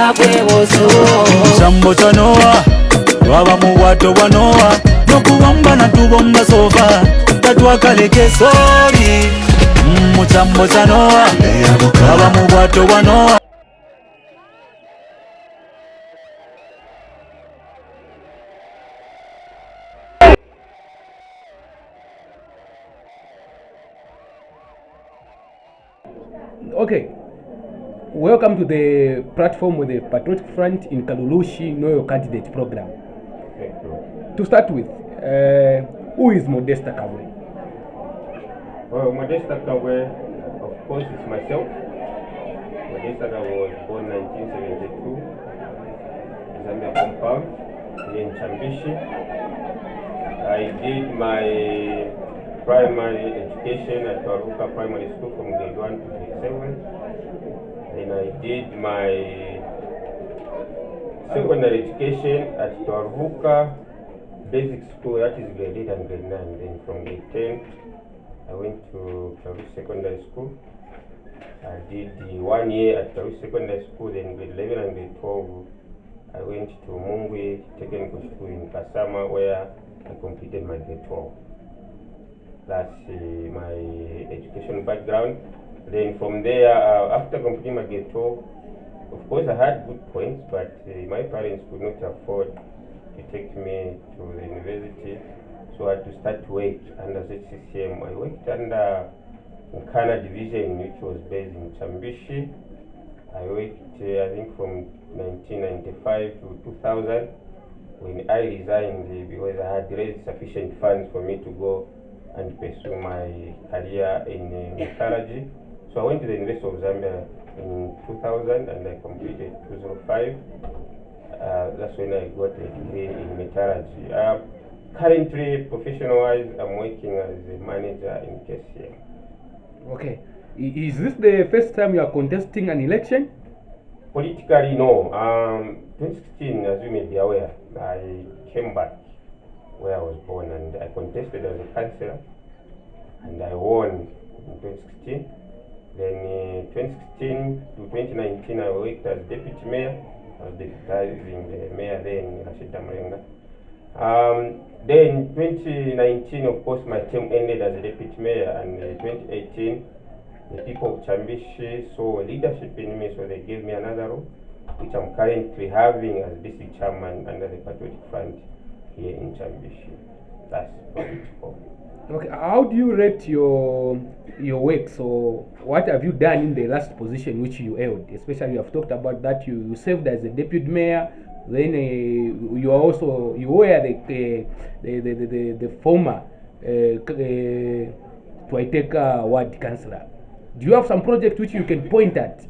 Musambo cha Noah waba muwato wa Noah nokubamba na tubomba sofa tatwakaleke sori. Musambo cha Noah waba muwato wa Noah. Okay, welcome to the platform with the Patriotic Front in Kalulushi Know Your Candidate program. To start with, who is Modesta Kabwe? Well, Modesta Kabwe, of course, it's myself. Modesta Kabwe was born 1972 in Zambia compound in Chambishi. I did my primary education at Twaruka Primary School from grade 1 to grade 7. Then I did my secondary education at Twaruka Basic School, that is grade 8 and grade 9. Then from grade 10, I went to Twaruka Secondary School. I did the 1 year at Twaruka Secondary School, then grade 11 and grade 12. I went to Mungwe Technical School in Kasama, where I completed my grade 12. That's my education background. Then from there, after completing my grade 12, of course I had good points, but my parents could not afford to take me to the university, so I had to start work under ZCCM. I worked under Nkana Division, which was based in Chambishi. I worked, I think, from 1995 to 2000, when I resigned because I had raised sufficient funds for me to go and pursue my career in metallurgy. So I went to the University of Zambia in 2000 and I completed 2005. That's when I got a degree in metallurgy. Currently, professional-wise, I'm working as a manager in KCM. Okay. Is this the first time you are contesting an election? Politically, no. 2016, as you may be aware, I came back where I was born and I contested as a councillor and I won in 2016. Then 2016 to 2019 I worked as deputy mayor. I was deputizing the mayor then, Rashid Damrenga. Then 2019, of course, my term ended as a deputy mayor, and 2018 the people of Chambishi saw leadership in me, so they gave me another role, which I'm currently having as district chairman under the Patriotic Front here in Chambishi. That's political. Okay, how do you rate your work? So what have you done in the last position which you held? Especially you have talked about that you served as a deputy mayor, then you were the former Twaiteka ward councillor. Do you have some project which you can point at?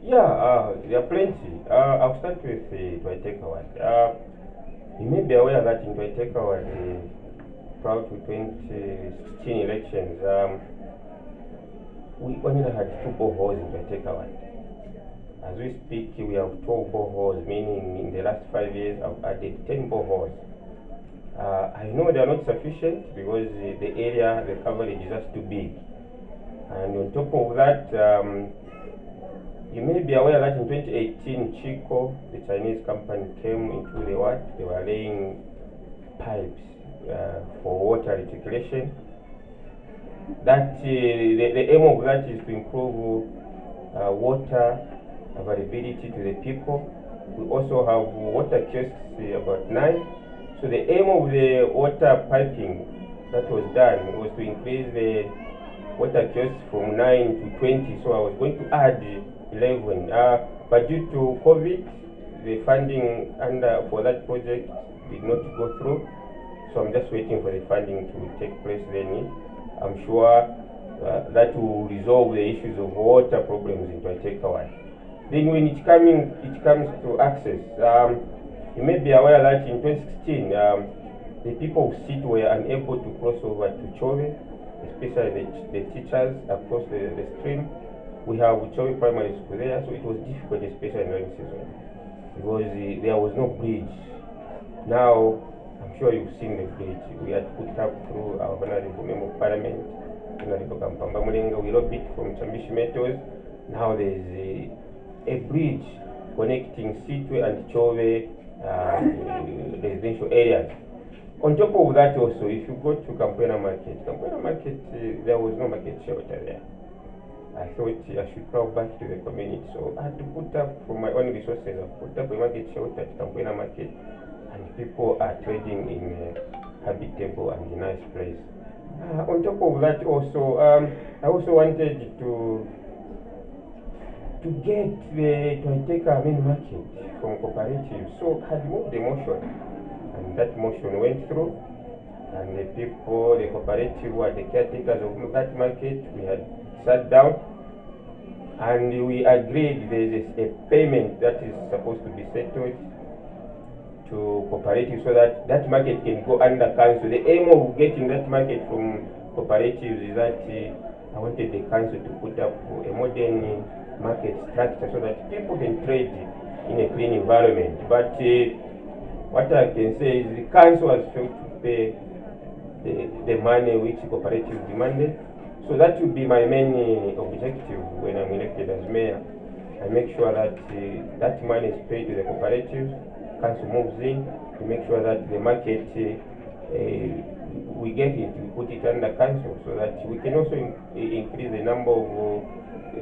Yeah, there are plenty. I'll start with Twaiteka ward. You may be aware that in Twaiteka ward, prior to 2016 elections, we only had 2 boreholes in Twaiteka ward. As we speak, we have 12 boreholes, meaning in the last 5 years I've added 10 boreholes. I know they are not sufficient because the area, the coverage is just too big. And on top of that, you may be aware that in 2018, Chico, the Chinese company, came into the ward. They were laying pipes for water reticulation. That the aim of that is to improve water availability to the people. We also have water kiosks about 9. So the aim of the water piping that was done was to increase the water kiosks from 9 to 20. So I was going to add 11. But due to COVID, the funding for that project did not go through. So I'm just waiting for the funding to take place then. I'm sure that will resolve the issues of water problems in Twaiteka ward. Then when it comes to access, you may be aware that in 2016, the people of Sit were unable to cross over to Chove, especially the teachers across the stream. We have Chove Primary School there, so it was difficult, especially in rainy season, because there was no bridge. Now, I'm sure you've seen the bridge. We had put up through our Honorable Member of Parliament, Honorable Kampamba Mulenga. We lobbied from Chambishi Metals. Now there's a bridge connecting Sitwe and Chove residential areas. On top of that also, if you go to Kampwena Market, there was no market shelter there. I thought I should travel back to the community, so I had to put up from my own resources. I put up a market shelter at Kampwena Market, and people are trading in a habitable and a nice place. On top of that also, I also wanted to get the Twaiteka main market from cooperatives, so I had moved the motion. And that motion went through, and the people, the cooperative who are the caretakers of that market, we had sat down and we agreed there is a payment that is supposed to be settled to cooperatives so that that market can go under council. The aim of getting that market from cooperatives is that I wanted the council to put up a modern market structure so that people can trade in a clean environment. But what I can say is the council has failed to pay the money which cooperatives demanded. So that will be my main objective when I'm elected as mayor. I make sure that that money is paid to the cooperatives, council moves in to make sure that the market, we get it, we put it under council so that we can also increase the number of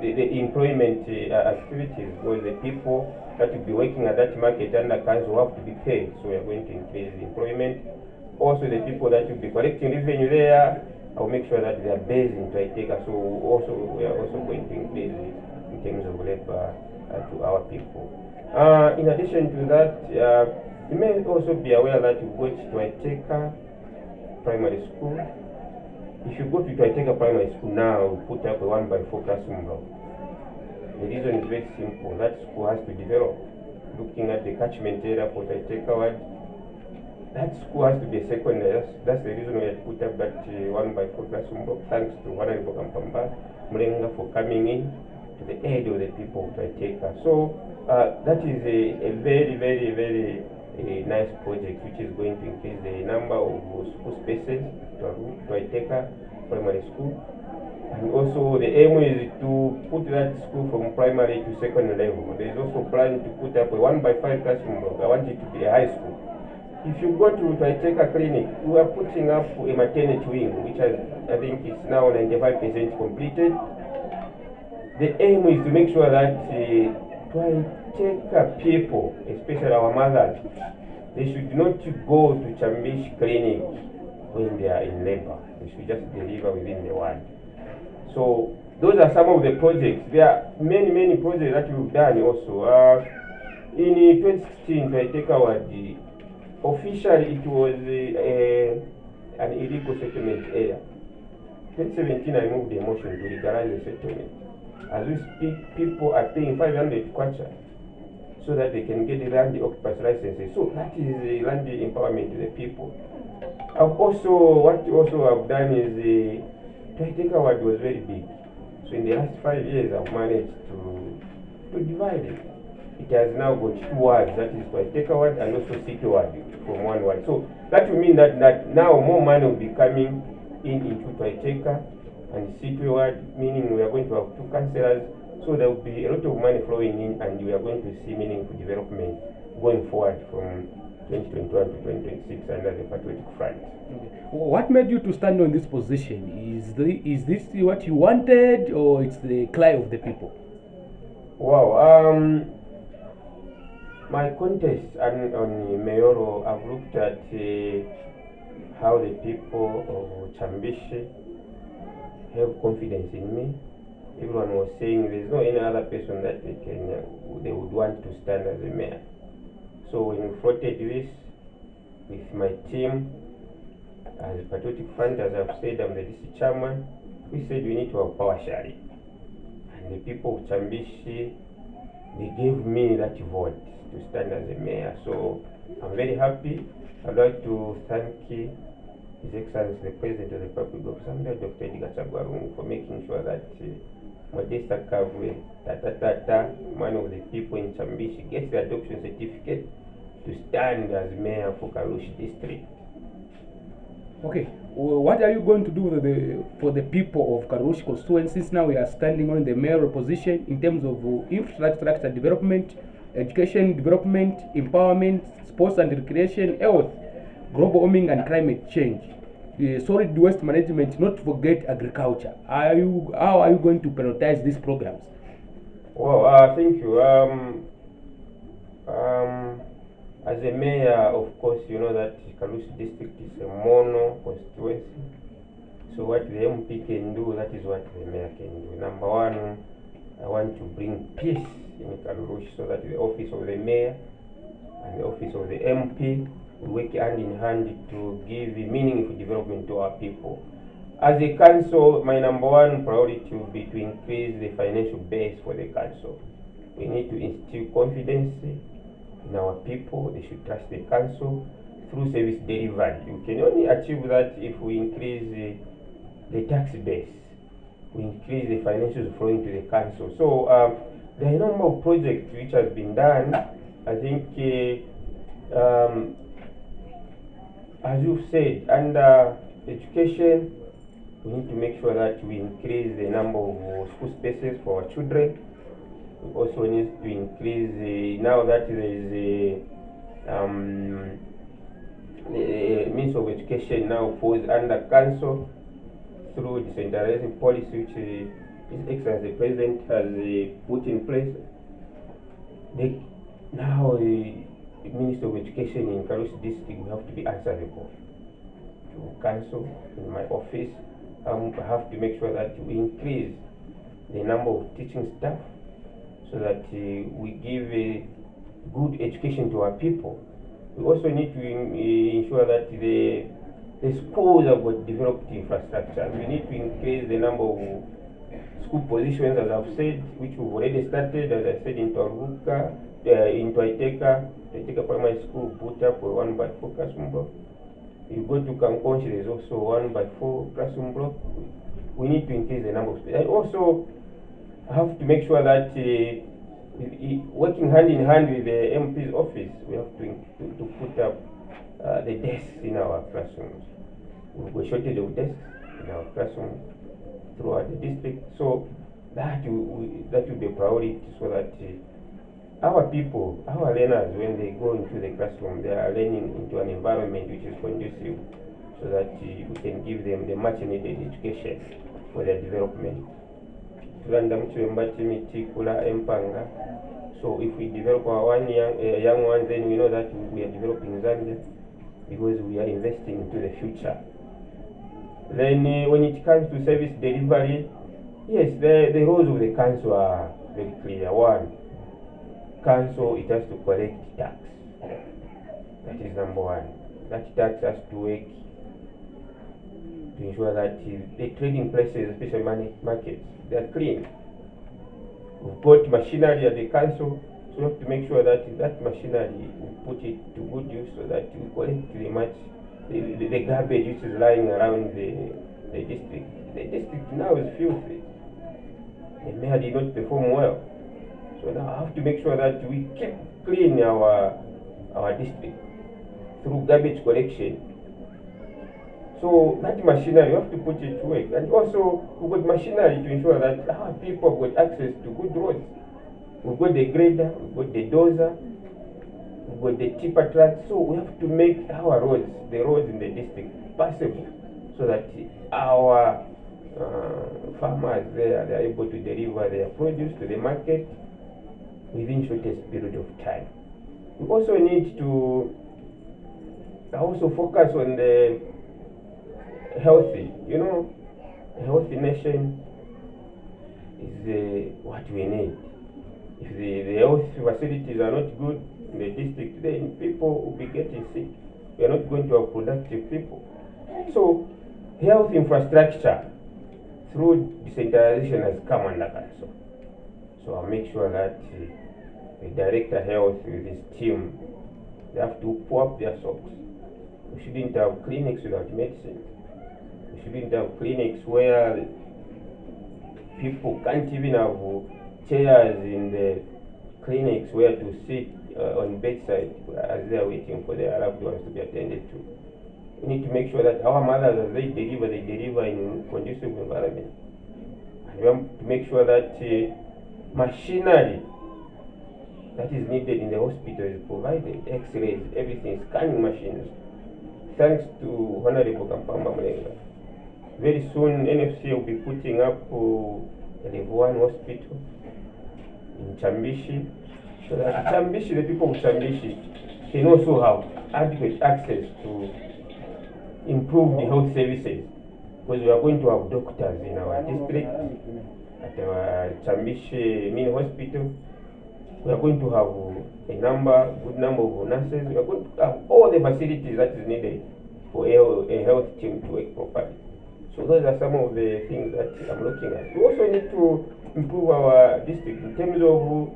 the employment activities, because the people that will be working at that market under council have to be paid, so we are going to increase the employment. Also the people that will be collecting revenue there, I will make sure that they are based in Twaiteka, so we are also going to increase in terms of labor to our people. In addition to that, you may also be aware that you go to Twaiteka Primary School. If you go to Twaiteka Primary School now, we put up a 1x4 classroom block. The reason is very simple. That school has to develop. Looking at the catchment area for Twaiteka ward, that school has to be a secondary. That's the reason we had put up that 1x4 classroom block. Thanks to Honorable Kampamba Mulenga for coming in to the aid of the people of Twaiteka. So that is a very, very, very nice project which is going to increase the number of school spaces to Twaiteka Primary School. And also the aim is to put that school from primary to secondary level. There is also plan to put up a 1x5 classroom block. I want it to be a high school. If you go to Twaiteka Clinic, we are putting up a maternity wing, which I think is now 95% completed. The aim is to make sure that Twaiteka people, especially our mothers, they should not go to Chambish Clinic when they are in labor. They should just deliver within the ward. So those are some of the projects. There are many, many projects that we've done also. In 2016, Twaiteka ward, officially it was an illegal settlement area. 2017, I moved the motion to legalize the settlement. As we speak, people are paying 500 kwacha so that they can get the land occupancy licenses. So that is the land empowerment to the people. What I've done is Twaiteka ward was very big. So in the last 5 years, I've managed to divide it. It has now got 2 wards, that is Twaiteka ward and also Sitwe ward from 1 ward. So that will mean that now more money will be coming into Twaiteka and Sitwe ward, meaning we are going to have 2 councillors. So there will be a lot of money flowing in, and we are going to see meaningful development going forward from 2021 to 2026 under the patriotic front. Okay. What made you to stand on this position? Is this what you wanted, or it's the cry of the people? Wow. My contest on mayoral, I've looked at how the people of Chambishi have confidence in me. Everyone was saying there's no any other person that they would want to stand as a mayor. So when we floated this with my team as a patriotic front, as I've said, I'm the district chairman, we said we need to have power sharing. And the people of Chambishi, they gave me that vote to stand as a mayor. So I'm very happy. I'd like to thank His Excellency the President of the Republic of Zambia, Dr. Edgar Chagwa, for making sure that Modesta Kavwe, one of the people in Chambishi, gets the adoption certificate to stand as mayor for Karushi district. Okay, what are you going to do for the people of Karushi constituency? Since now we are standing on the mayoral position in terms of infrastructure development, education, development, empowerment, sports and recreation, health, global warming and climate change, solid waste management, not to forget agriculture. How are you going to prioritize these programs? Well, thank you. As a mayor, of course, you know that Kalushi district is a mono constituency. So what the MP can do, that is what the mayor can do. Number one, I want to bring peace in Kalushi so that the office of the mayor and the office of the MP will work hand in hand to give meaningful development to our people. As a council, my number one priority will be to increase the financial base for the council. We need to instill confidence in our people. They should trust the council through service delivery. We can only achieve that if we increase the tax base, we increase the financials flowing to the council. So there are a number of projects which has been done. I think, as you've said, under education, we need to make sure that we increase the number of school spaces for our children. We also need to increase now that there is the means of education now falls under council through decentralizing policy which His Excellency the President has put in place. Now the Minister of Education in Kalushi district will have to be answerable to council in my office. I have to make sure that we increase the number of teaching staff so that we give a good education to our people. We also need to ensure that the schools have got developed infrastructure. We need to increase the number of school positions, as I've said, which we've already started, as I said, in Twaruka, in Twaiteka Primary School, put up a 1x4 classroom block. You go to Kankonshi, there's also 1x4 classroom block. We need to increase the number of students. And also have to make sure that working hand in hand with the MP's office, we have to put up the desks in our classrooms. We've got shortage of desks in our classrooms throughout the district. So that will be a priority so that our people, our learners, when they go into the classroom, they are learning into an environment which is conducive so that we can give them the much needed education for their development. So if we develop our young ones, then we know that we are developing Zambia because we are investing into the future. Then when it comes to service delivery, yes, the roles of the council are very clear. One, council, it has to collect tax. That is number one. That tax has to work to ensure that the trading places, especially markets, they are clean. We've got machinery at the council, so we have to make sure that that machinery, we put it to good use so that we collect the garbage which is lying around the district. The district now is filthy. The mayor did not perform well. So now I have to make sure that we keep clean our district through garbage collection. So that machinery, we have to put it to work. And also, we've got machinery to ensure that our people have got access to good roads. We've got the grader, we've got the dozer, we've got the tipper truck. So we have to make our roads, the roads in the district, passable so that our farmers there, they are able to deliver their produce to the market within shortest period of time. We also need to focus on the healthy. You know, a healthy nation is what we need. If the health facilities are not good in the district, then people will be getting sick. We are not going to have productive people. So health infrastructure through decentralization has come under council. So I'll make sure that the director health with his team, they have to pull up their socks. We shouldn't have clinics without medicine. We shouldn't have clinics where people can't even have chairs in the clinics where to sit on bedside as they are waiting for their loved ones to be attended to. We need to make sure that our mothers, as they deliver in conducive environment. And we have to make sure that machinery that is needed in the hospital is provided. X-rays, everything, scanning machines. Thanks to Honorable Kampamba Mulenga. Very soon, NFC will be putting up a level 1 hospital in Chambishi. So that Chambishi, the people of Chambishi, can also have adequate access to improved health services. Because we are going to have doctors in our district, at our Chambishi mini hospital. We are going to have a good number of nurses. We are going to have all the facilities that is needed for a health team to work properly. So those are some of the things that I'm looking at. We also need to improve our district in terms of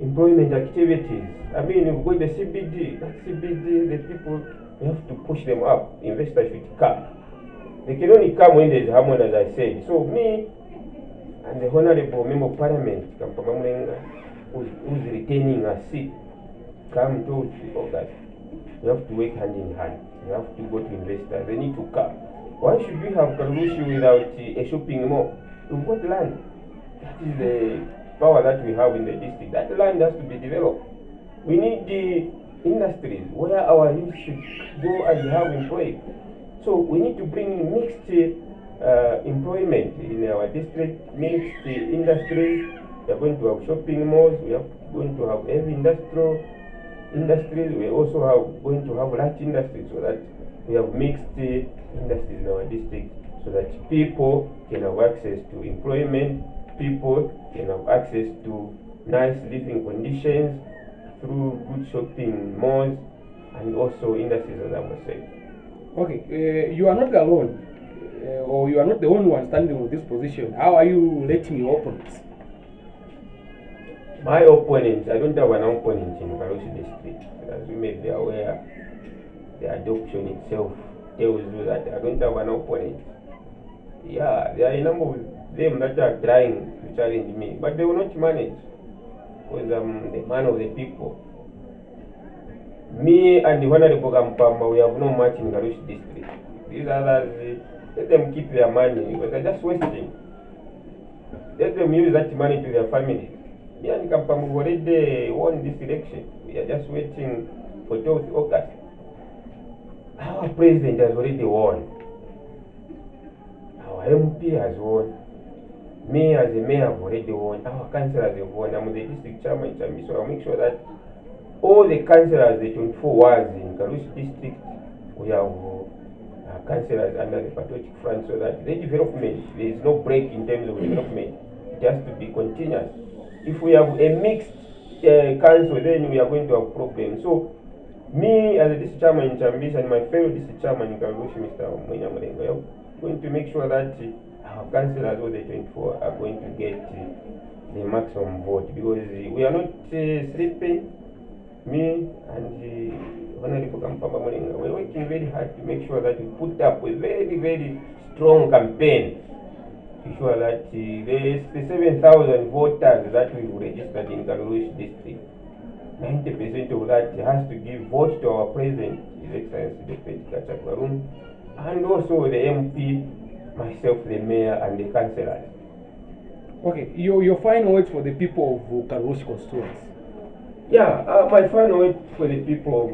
employment activities. I mean, if we go to the CBD, the people, we have to push them up. Investors should come. They can only come when there's harmony, as I said. So me and the Honorable Member of Parliament, Kampamba Mulenga, who's retaining a seat, come to August. We have to work hand in hand. We have to go to investors. They need to come. Why should we have Kalushi without a shopping mall? We've got land. That is the power that we have in the district. That land has to be developed. We need the industries where our youth should go and have employed. So we need to bring in mixed employment in our district, mixed industries. We are going to have shopping malls. We are going to have heavy industrial industries. We also have going to have light industries, so that we have mixed industries in our district, so that people can have access to employment, people can have access to nice living conditions through good shopping malls, and also industries, as I was saying. Okay, you are not alone, or you are not the only one standing with this position. How are you letting your opponents? My opponent, I don't have an opponent in Karushi district. As you may be aware, the adoption itself tells you that I don't have an opponent. Yeah, there are a number of them that are trying to challenge me, but they will not manage, because I'm the man of the people. Me and the Honorable Kampamba, we have no match in Karushi district. These others, let them keep their money, because they're just wasting. Let them use that money to their families. Me and Kampamba already won this election. We are just waiting for 12th August. Our president has already won. Our MP has won. Me as a mayor have already won. Our councillors have won. I'm the district chairman, so I'll make sure that all the councillors, the 24 wards in Karushi district, we have councillors under the Patriotic Front, so that the development, there is no break in terms of development. It has to be continuous. If we have a mixed council, then we are going to have problems. So, me as a district chairman in Chambishi and my fellow district chairman in Karushi, Mr. Mwenya Mulenga, we are going to make sure that our councillors, all the 24, are going to get the maximum vote, because we are not sleeping. Me and the Honorable Kampamba Mulenga, we are working very hard to make sure that we put up a very, very strong campaign to show that the 7,000 voters that we've registered in Karushi district, 90% of that has to give vote to our president, His Excellency Deputy Gachagua, and also the MP, myself, the mayor, and the councillors. Okay, your final words for the people of Karushi constituency. Yeah, my final word for the people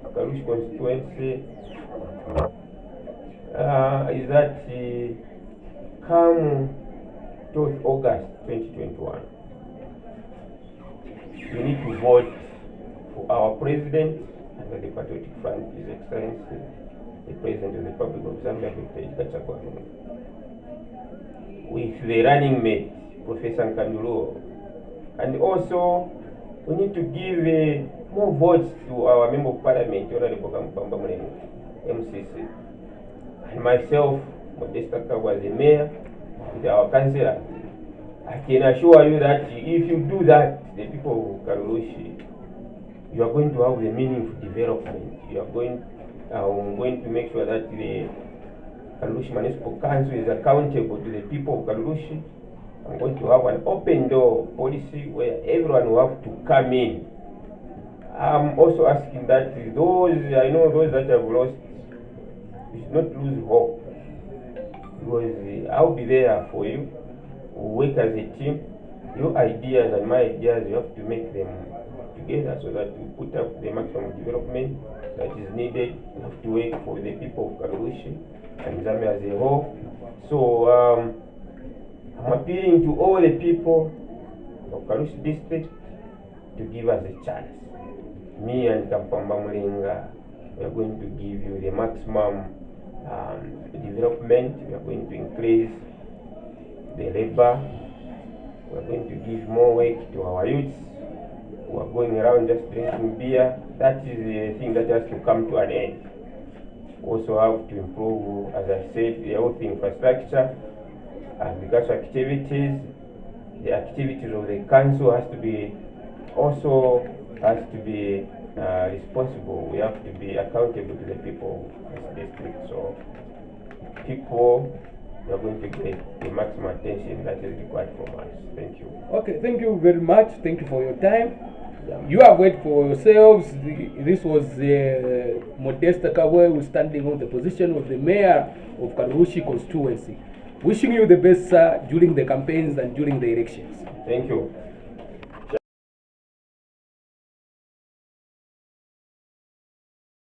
of Karushi constituency is that come 12th August 2021, we need to vote for our president and the Patriotic Front, His Excellency, the President of the Republic of Zambia, Dr. Gachagua, with the running mate, Professor Nkanduluo. And also, we need to give more votes to our Member of Parliament, Honorable Kampamba Mulenga, MCC. And myself, Modesta Kagwa, as the mayor, with our councillor. I can assure you that if you do that, the people of Karushi, you are going to have the meaningful development. You are going, I'm going to make sure that the Karushi Municipal Council is accountable to the people of Karushi. I'm going to have an open door policy where everyone will have to come in. I'm also asking that those, I know those that have lost, you should not lose hope. Because I'll be there for you. We'll work as a team. your ideas and my ideas, we have to make them together so that we put up the maximum development that is needed. We have to work for the people of Karushi and Zambia as a whole. So I'm appealing to all the people of Karushi district to give us a chance. Me and Kampamba Mulinga, we are going to give you the maximum development. We are going to increase the labor. We are going to give more work to our youths who are going around just drinking beer. That is a thing that has to come to an end. Also have to improve, as I said, the health infrastructure, agricultural activities. The activities of the council has to be responsible. We have to be accountable to the people of this district. So people, we are going to get the maximum attention that is required from us. Thank you. Okay, thank you very much. Thank you for your time. You have waited for yourselves. This was Modesta Kabwe, who is standing on the position of the mayor of Karushi constituency. Wishing you the best, sir, during the campaigns and during the elections. Thank you.